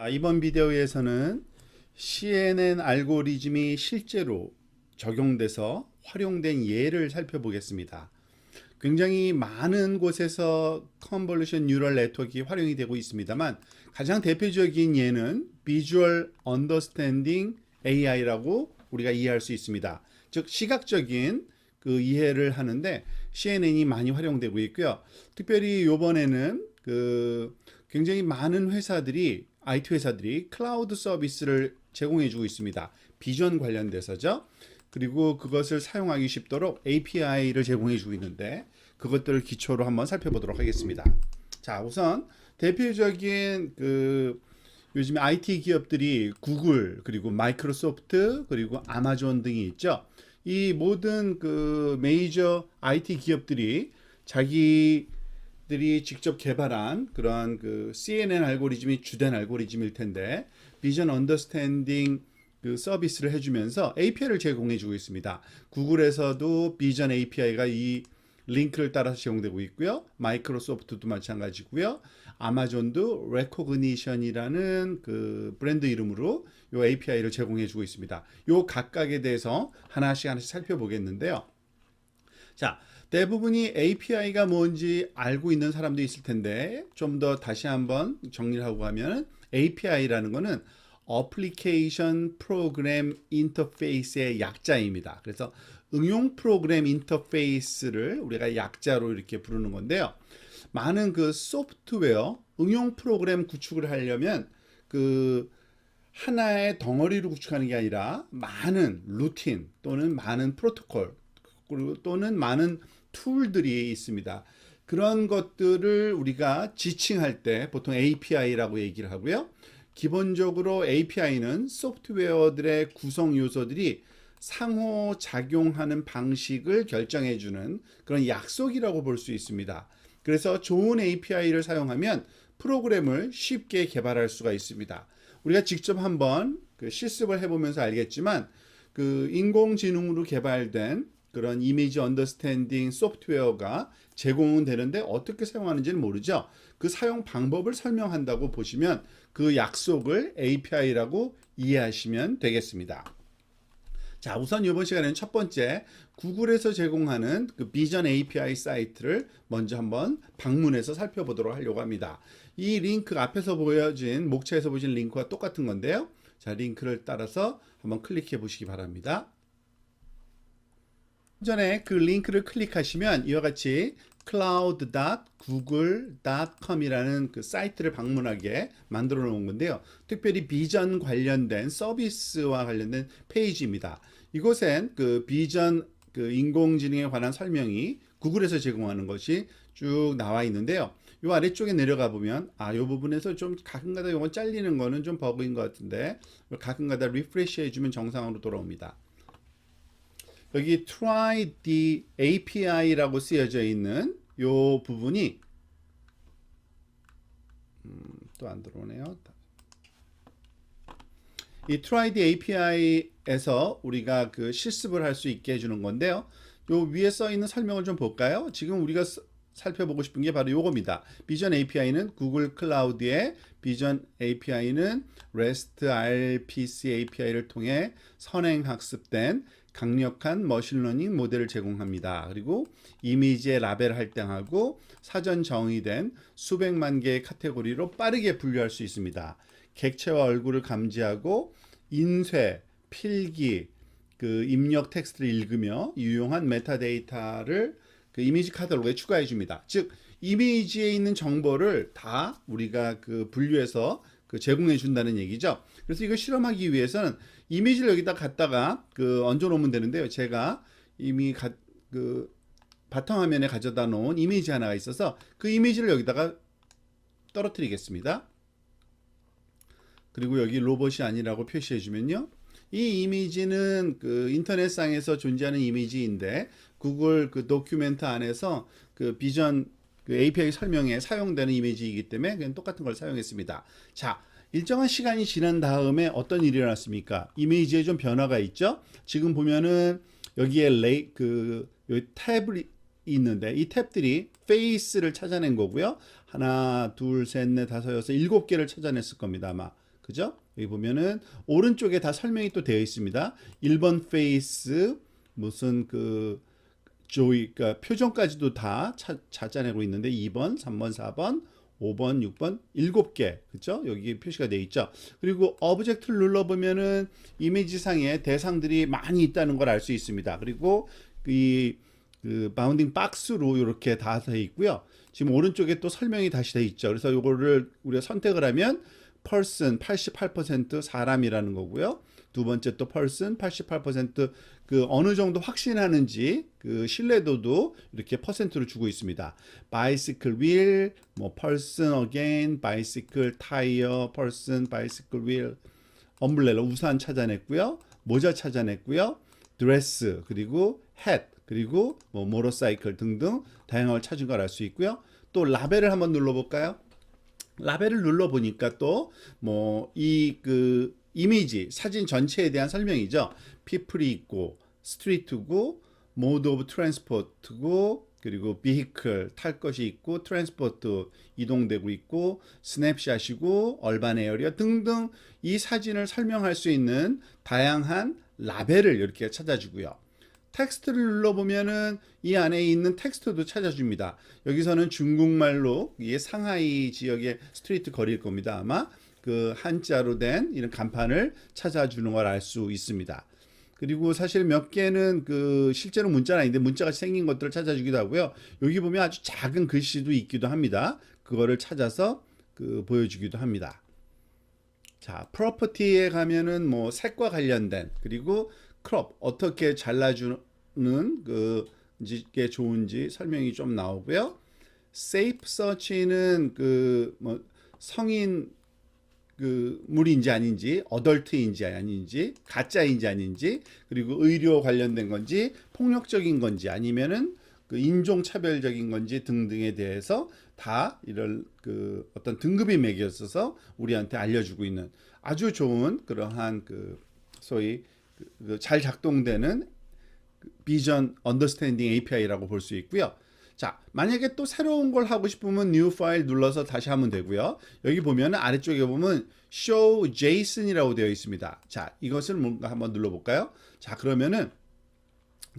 이번 비디오에서는 CNN 알고리즘이 실제로 적용돼서 활용된 예를 살펴보겠습니다. 굉장히 많은 곳에서 컨볼루션 뉴럴 네트워크가 활용이 되고 있습니다만 가장 대표적인 예는 비주얼 언더스탠딩 AI라고 우리가 이해할 수 있습니다. 즉 시각적인 그 이해를 하는데 CNN이 많이 활용되고 있고요. 특별히 이번에는 굉장히 많은 회사들이 IT 회사들이 클라우드 서비스를 제공해주고 있습니다. 비전 관련돼서죠. 그리고 그것을 사용하기 쉽도록 API를 제공해주고 있는데 그것들을 기초로 한번 살펴보도록 하겠습니다. 자, 우선 대표적인 요즘 IT 기업들이 구글 그리고 마이크로소프트 그리고 아마존 등이 있죠. 이 모든 메이저 IT 기업들이 자기들이 직접 개발한 그런 CNN 알고리즘이 주된 알고리즘일 텐데 비전 언더스탠딩 서비스를 해주면서 API를 제공해주고 있습니다. 구글에서도 비전 API가 이 링크를 따라서 제공되고 있고요. 마이크로소프트도 마찬가지고요. 아마존도 레코그니션이라는 브랜드 이름으로 이 API를 제공해주고 있습니다. 이 각각에 대해서 하나씩 살펴보겠는데요. 자, 대부분이 API가 뭔지 알고 있는 사람도 있을 텐데 좀 더 다시 한번 정리를 하고 가면 API라는 거는 Application Program Interface의 약자입니다. 그래서 응용 프로그램 인터페이스를 우리가 약자로 이렇게 부르는 건데요. 많은 소프트웨어 응용 프로그램 구축을 하려면 하나의 덩어리로 구축하는 게 아니라 많은 루틴 또는 많은 프로토콜 그리고 또는 많은 툴들이 있습니다. 그런 것들을 우리가 지칭할 때 보통 API라고 얘기를 하고요. 기본적으로 API는 소프트웨어들의 구성 요소들이 상호작용하는 방식을 결정해주는 그런 약속이라고 볼 수 있습니다. 그래서 좋은 API를 사용하면 프로그램을 쉽게 개발할 수가 있습니다. 우리가 직접 한번 실습을 해보면서 알겠지만 인공지능으로 개발된 그런 이미지 언더스탠딩 소프트웨어가 제공은 되는데 어떻게 사용하는지는 모르죠. 그 사용 방법을 설명한다고 보시면 그 약속을 API라고 이해하시면 되겠습니다. 자, 우선 이번 시간에는 첫 번째 구글에서 제공하는 비전 API 사이트를 먼저 한번 방문해서 살펴보도록 하려고 합니다. 이 링크 앞에서 보여진 목차에서 보신 링크와 똑같은 건데요. 자, 링크를 따라서 한번 클릭해 보시기 바랍니다. 전에 그 링크를 클릭하시면 이와 같이 cloud.google.com이라는 사이트를 방문하게 만들어 놓은 건데요. 특별히 비전 관련된 서비스와 관련된 페이지입니다. 이곳엔 비전 인공지능에 관한 설명이 구글에서 제공하는 것이 쭉 나와 있는데요. 이 아래쪽에 내려가 보면 이 부분에서 좀 가끔가다 이거 잘리는 거는 좀 버그인 것 같은데 가끔가다 리프레시 해주면 정상으로 돌아옵니다. 여기 try the API라고 쓰여져 있는 이 부분이 또 안 들어오네요. 이 try the API에서 우리가 실습을 할 수 있게 해주는 건데요. 요 위에 써 있는 설명을 좀 볼까요? 지금 우리가 살펴보고 싶은 게 바로 요겁니다. 비전 API는 구글 클라우드의 비전 API는 REST RPC API를 통해 선행학습된 강력한 머신러닝 모델을 제공합니다. 그리고 이미지의 라벨 할당하고 사전 정의된 수백만 개의 카테고리로 빠르게 분류할 수 있습니다. 객체와 얼굴을 감지하고 인쇄, 필기, 입력 텍스트를 읽으며 유용한 메타데이터를 이미지 카탈로그에 추가해 줍니다. 즉 이미지에 있는 정보를 다 우리가 분류해서 제공해 준다는 얘기죠. 그래서 이걸 실험하기 위해서는 이미지를 여기다 갖다가 얹어 놓으면 되는데요. 제가 이미 바탕화면에 가져다 놓은 이미지 하나가 있어서 그 이미지를 여기다가 떨어뜨리겠습니다. 그리고 여기 로봇이 아니라고 표시해 주면요. 이 이미지는 인터넷상에서 존재하는 이미지인데 구글 도큐멘트 안에서 비전 API 설명에 사용되는 이미지이기 때문에 그냥 똑같은 걸 사용했습니다. 자, 일정한 시간이 지난 다음에 어떤 일이 일어났습니까? 이미지에 좀 변화가 있죠? 지금 보면은 여기에 탭이 있는데 이 탭들이 페이스를 찾아낸 거고요. 하나, 둘, 셋, 넷, 다섯, 여섯, 일곱 개를 찾아냈을 겁니다. 아마. 그죠? 여기 보면은 오른쪽에 다 설명이 또 되어 있습니다. 1번 페이스 무슨 그 조이 그러니까 표정까지도 다 찾아내고 있는데 2번, 3번, 4번, 5번, 6번 7개. 그죠? 여기 표시가 되어 있죠. 그리고 오브젝트를 눌러 보면은 이미지 상에 대상들이 많이 있다는 걸 알 수 있습니다. 그리고 그 바운딩 박스로 이렇게 다 되어 있고요. 지금 오른쪽에 또 설명이 다시 되어 있죠. 그래서 요거를 우리가 선택을 하면 person 88% 사람이라는 거고요. 두 번째 또 person 88%그 어느 정도 확신하는지 그 신뢰도도 이렇게 퍼센트로 주고 있습니다. bicycle wheel, 뭐 person again, bicycle tire, person, bicycle wheel, umbrella 우산 찾아냈고요. 모자 찾아냈고요. dress 그리고 hat 그리고 뭐 모터사이클 등등 다양한 걸 찾은 걸 알 수 있고요. 또 라벨을 한번 눌러볼까요? 라벨을 눌러보니까 또 뭐 이 그 이미지 사진 전체에 대한 설명이죠. people이 있고 street고 mode of transport고 그리고 vehicle 탈 것이 있고 transport 이동되고 있고 스냅샷이고 urban area 등등 이 사진을 설명할 수 있는 다양한 라벨을 이렇게 찾아주고요. 텍스트를 눌러보면은 이 안에 있는 텍스트도 찾아줍니다. 여기서는 중국말로 이게 상하이 지역의 스트리트 거리일 겁니다. 아마 그 한자로 된 이런 간판을 찾아주는 걸 알 수 있습니다. 그리고 사실 몇 개는 그 실제로 문자는 아닌데 문자같이 생긴 것들을 찾아주기도 하고요. 여기 보면 아주 작은 글씨도 있기도 합니다. 그거를 찾아서 그 보여주기도 합니다. 자, 프로퍼티에 가면은 뭐 색과 관련된 그리고 크롭 어떻게 잘라주는 그게 좋은지 설명이 좀 나오고요. 세이프 서치는 그 뭐 성인 그 물인지 아닌지, 어덜트인지 아닌지, 가짜인지 아닌지, 그리고 의료 관련된 건지, 폭력적인 건지 아니면은 그 인종 차별적인 건지 등등에 대해서 다 이런 그 어떤 등급이 매겨져서 우리한테 알려주고 있는 아주 좋은 그러한 그 소위 잘 작동되는 비전 언더스탠딩 API라고 볼 수 있고요. 자, 만약에 또 새로운 걸 하고 싶으면 new 파일 눌러서 다시 하면 되고요. 여기 보면 아래쪽에 보면 show JSON이라고 되어 있습니다. 자, 이것을 뭔가 한번 눌러볼까요? 자, 그러면은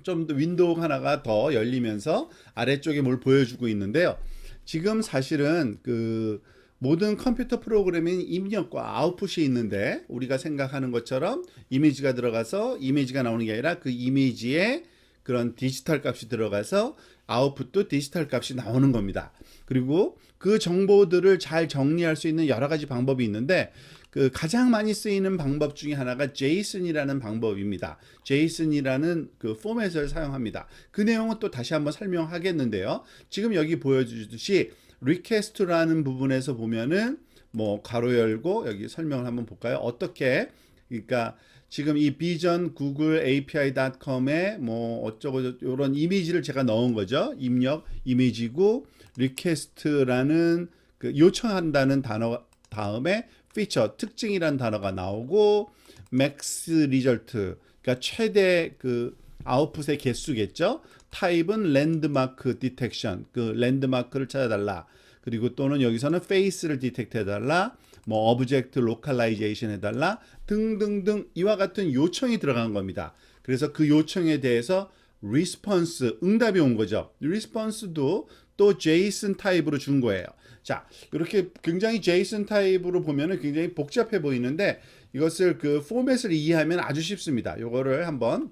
좀 더 윈도우 하나가 더 열리면서 아래쪽에 뭘 보여주고 있는데요. 지금 사실은 그 모든 컴퓨터 프로그램인 입력과 아웃풋이 있는데 우리가 생각하는 것처럼 이미지가 들어가서 이미지가 나오는 게 아니라 그 이미지에 그런 디지털 값이 들어가서 아웃풋도 디지털 값이 나오는 겁니다. 그리고 그 정보들을 잘 정리할 수 있는 여러 가지 방법이 있는데 그 가장 많이 쓰이는 방법 중에 하나가 JSON이라는 방법입니다. JSON이라는 그 포맷을 사용합니다. 그 내용은 또 다시 한번 설명하겠는데요. 지금 여기 보여주듯이 request라는 부분에서 보면은 뭐 가로 열고 여기 설명을 한번 볼까요? 어떻게 그러니까 지금 이 비전 구글 api.com에 뭐 어쩌고 이런 이미지를 제가 넣은 거죠. 입력 이미지고 request라는 그 요청한다는 단어 다음에 피처 특징이라는 단어가 나오고 max result 그러니까 최대 그 아웃풋의 개수겠죠. 타입은 랜드마크 디텍션 그 랜드마크를 찾아달라. 그리고 또는 여기서는 페이스를 디텍트 해달라. 뭐 오브젝트 로컬라이제이션 해달라 등등등 이와 같은 요청이 들어간 겁니다. 그래서 그 요청에 대해서 리스폰스 응답이 온 거죠. 리스폰스도 또 JSON 타입으로 준 거예요. 자, 이렇게 굉장히 JSON 타입으로 보면은 굉장히 복잡해 보이는데 이것을 그 포맷을 이해하면 아주 쉽습니다. 이거를 한번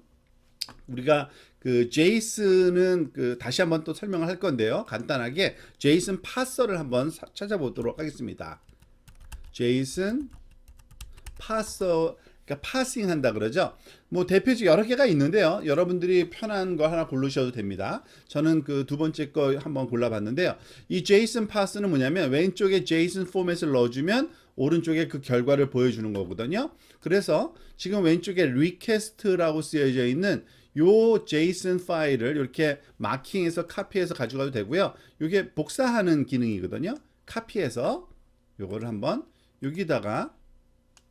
우리가 그 JSON은 그 다시 한번 또 설명을 할 건데요. 간단하게 JSON 파서를 한번 찾아보도록 하겠습니다. JSON 파서 그러니까 파싱 한다 그러죠. 뭐 대표적 여러 개가 있는데요. 여러분들이 편한 거 하나 고르셔도 됩니다. 저는 그 두 번째 거 한번 골라봤는데요. 이 JSON 파스는 뭐냐면 왼쪽에 JSON 포맷을 넣어주면 오른쪽에 그 결과를 보여주는 거거든요. 그래서 지금 왼쪽에 request라고 쓰여져 있는 요 JSON 파일을 이렇게 마킹해서 카피해서 가져가도 되고요. 이게 복사하는 기능이거든요. 카피해서 요거를 한번 여기다가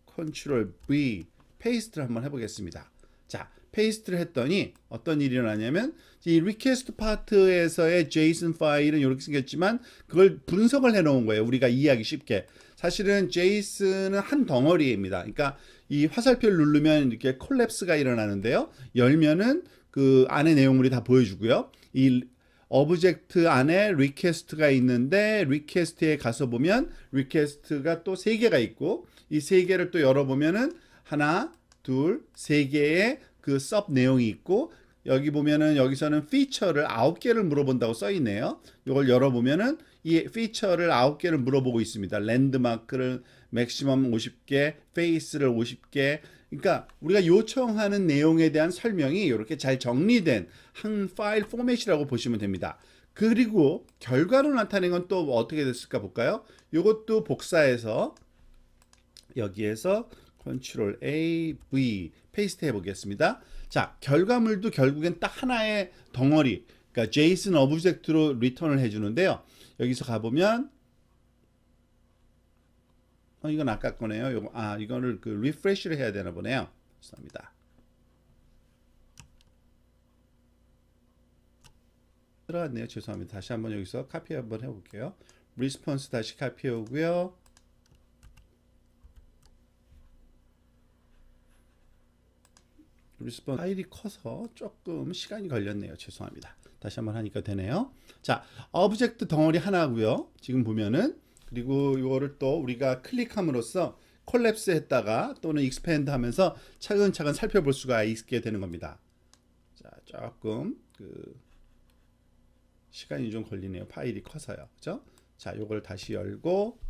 컨트롤 V 페이스트를 한번 해보겠습니다. 자, 페이스트를 했더니 어떤 일이 일어나냐면 이 리퀘스트 파트에서의 JSON 파일은 이렇게 생겼지만 그걸 분석을 해놓은 거예요. 우리가 이해하기 쉽게. 사실은 제이슨은 한 덩어리입니다. 그러니까 이 화살표를 누르면 이렇게 콜랩스가 일어나는데요. 열면은 그 안에 내용물이 다 보여주고요. 이 오브젝트 안에 리퀘스트가 있는데 리퀘스트에 가서 보면 리퀘스트가 또 세 개가 있고 이 세 개를 또 열어보면은 하나, 둘, 세 개의 그 섭 내용이 있고 여기 보면은 여기서는 피처를 9개를 물어본다고 써 있네요. 이걸 열어보면은 이 피처를 9개를 물어보고 있습니다. 랜드마크를 맥시멈 50개, 페이스를 50개. 그러니까 우리가 요청하는 내용에 대한 설명이 이렇게 잘 정리된 한 파일 포맷이라고 보시면 됩니다. 그리고 결과로 나타낸 건 또 어떻게 됐을까 볼까요? 이것도 복사해서 여기에서 컨트롤 A, V 페이스트 해보겠습니다. 자, 결과물도 결국엔 딱 하나의 덩어리, 그러니까 JSON 오브젝트로 리턴을 해주는데요. 여기서 가보면 이건 아까 거네요. 이거를 그 리프레시를 해야 되나 보네요. 죄송합니다. 들어갔네요. 죄송합니다. 다시 한번 여기서 카피 한번 해볼게요. 리스폰스 다시 카피해 오고요. 리스폰스 파일이 커서 조금 시간이 걸렸네요. 죄송합니다. 다시 한번 하니까 되네요. 자, 오브젝트 덩어리 하나고요. 지금 보면은 그리고 이거를 또 우리가 클릭함으로써 콜랩스 했다가 또는 익스펜드 하면서 차근차근 살펴볼 수가 있게 되는 겁니다. 자, 조금 시간이 좀 걸리네요. 파일이 커서요. 그죠? 자, 이걸 다시 열고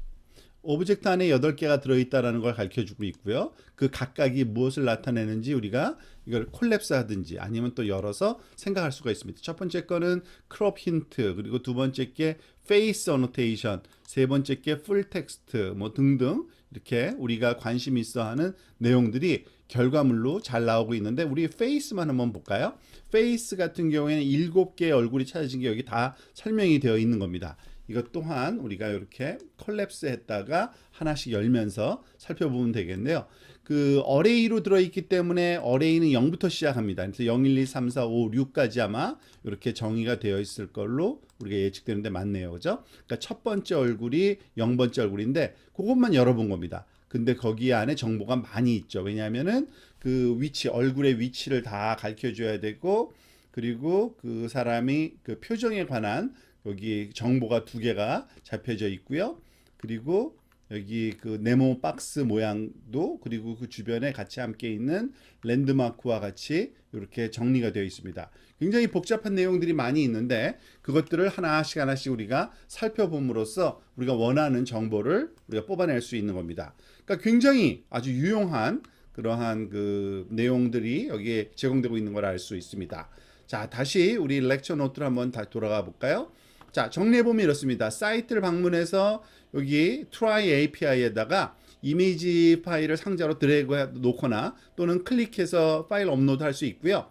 오브젝트 안에 8개가 들어있다는 걸 가르쳐주고 있고요. 그 각각이 무엇을 나타내는지 우리가 이걸 콜랩스 하든지 아니면 또 열어서 생각할 수가 있습니다. 첫 번째 거는 크롭 힌트, 그리고 두 번째 게 페이스 어노테이션, 세 번째 게 풀 텍스트 뭐 등등 이렇게 우리가 관심 있어 하는 내용들이 결과물로 잘 나오고 있는데 우리 페이스만 한번 볼까요? 페이스 같은 경우에는 7개의 얼굴이 찾아진 게 여기 다 설명이 되어 있는 겁니다. 이것 또한 우리가 이렇게 콜랩스 했다가 하나씩 열면서 살펴보면 되겠는데요. 그 어레이로 들어있기 때문에 어레이는 0부터 시작합니다. 그래서 0, 1, 2, 3, 4, 5, 6까지 아마 이렇게 정의가 되어 있을 걸로 우리가 예측되는데 맞네요. 그죠? 그러니까 첫 번째 얼굴이 0번째 얼굴인데 그것만 열어본 겁니다. 근데 거기 안에 정보가 많이 있죠. 왜냐하면은 그 위치, 얼굴의 위치를 다 가르쳐 줘야 되고 그리고 그 사람이 그 표정에 관한 여기 정보가 2개가 잡혀져 있고요. 그리고 여기 그 네모 박스 모양도 그리고 그 주변에 같이 함께 있는 랜드마크와 같이 이렇게 정리가 되어 있습니다. 굉장히 복잡한 내용들이 많이 있는데 그것들을 하나씩 우리가 살펴봄으로써 우리가 원하는 정보를 우리가 뽑아낼 수 있는 겁니다. 그러니까 굉장히 아주 유용한 그러한 그 내용들이 여기에 제공되고 있는 걸 알 수 있습니다. 자, 다시 우리 렉처 노트를 한번 다시 돌아가 볼까요? 자, 정리해보면 이렇습니다. 사이트를 방문해서 여기 try API에다가 이미지 파일을 상자로 드래그 놓거나 또는 클릭해서 파일 업로드 할 수 있고요.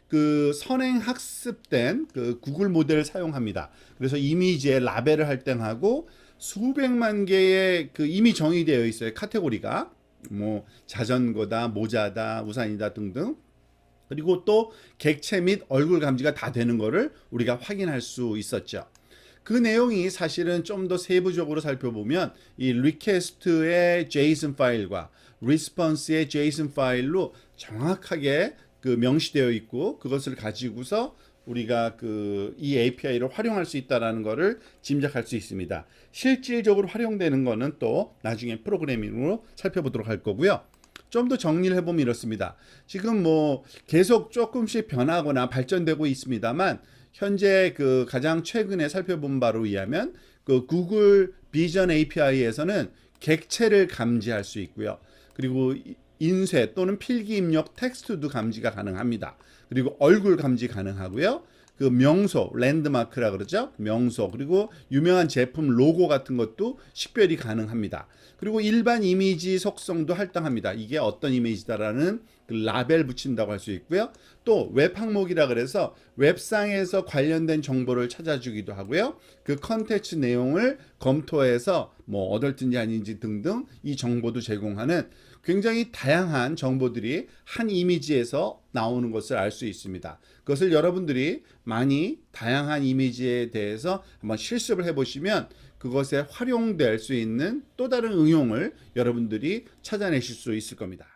그 선행 학습된 그 구글 모델을 사용합니다. 그래서 이미지에 라벨을 할당하고 수백만 개의 그 이미 정의되어 있어요. 카테고리가 뭐 자전거다, 모자다, 우산이다 등등. 그리고 또 객체 및 얼굴 감지가 다 되는 거를 우리가 확인할 수 있었죠. 그 내용이 사실은 좀 더 세부적으로 살펴보면 이 리퀘스트의 JSON 파일과 리스폰스의 JSON 파일로 정확하게 그 명시되어 있고 그것을 가지고서 우리가 그 이 API를 활용할 수 있다라는 것을 짐작할 수 있습니다. 실질적으로 활용되는 거는 또 나중에 프로그래밍으로 살펴보도록 할 거고요. 좀 더 정리를 해보면 이렇습니다. 지금 뭐 계속 조금씩 변하거나 발전되고 있습니다만 현재 그 가장 최근에 살펴본 바로 의하면 그 구글 비전 API에서는 객체를 감지할 수 있고요. 그리고 인쇄 또는 필기 입력 텍스트도 감지가 가능합니다. 그리고 얼굴 감지 가능하고요. 그 명소, 랜드마크라 그러죠. 명소, 그리고 유명한 제품 로고 같은 것도 식별이 가능합니다. 그리고 일반 이미지 속성도 할당합니다. 이게 어떤 이미지다라는 그 라벨 붙인다고 할 수 있고요. 또 웹 항목이라 그래서 웹상에서 관련된 정보를 찾아주기도 하고요. 그 컨텐츠 내용을 검토해서 뭐 어덜트인지 아닌지 등등 이 정보도 제공하는 굉장히 다양한 정보들이 한 이미지에서 나오는 것을 알 수 있습니다. 그것을 여러분들이 많이 다양한 이미지에 대해서 한번 실습을 해보시면 그것에 활용될 수 있는 또 다른 응용을 여러분들이 찾아내실 수 있을 겁니다.